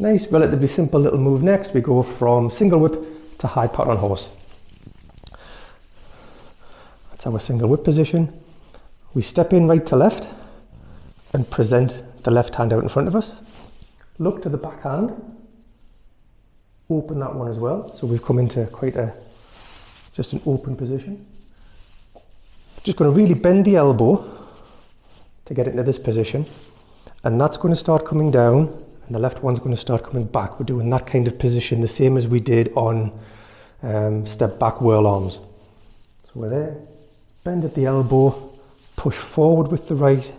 Nice, relatively simple little move next. We go from single whip to high pattern horse. That's our single whip position. We step in right to left and present the left hand out in front of us. Look to the back hand. Open that one as well. So we've come into quite just an open position. Just going to really bend the elbow to get into this position. And that's going to start coming down, and the left one's going to start coming back. We're doing that kind of position, the same as we did on step back whirl arms. So we're there, bend at the elbow, push forward with the right,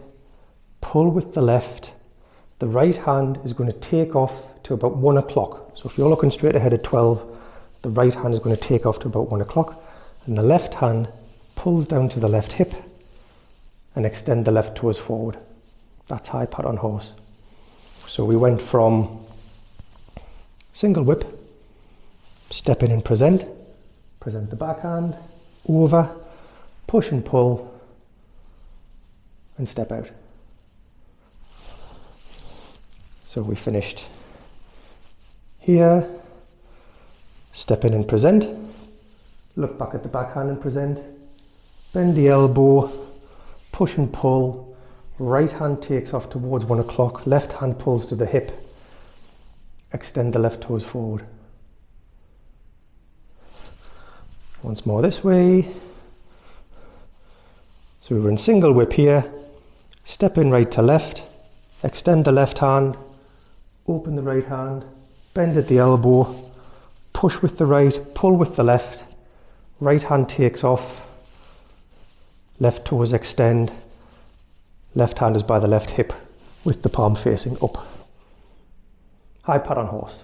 pull with the left. The right hand is going to take off to about 1 o'clock. So if you're looking straight ahead at 12, the right hand is going to take off to about 1 o'clock, and the left hand pulls down to the left hip and extend the left toes forward. That's high pattern horse. So we went from single whip, step in and present the backhand, over, push and pull, and step out. So we finished here, step in and present, look back at the backhand and present, bend the elbow, push and pull, right hand takes off towards 1 o'clock, left hand pulls to the hip, extend the left toes forward. Once more this way. So we were in single whip here, step in right to left, extend the left hand, open the right hand, bend at the elbow, push with the right, pull with the left, right hand takes off, left toes extend, left hand is by the left hip with the palm facing up. High pattern horse.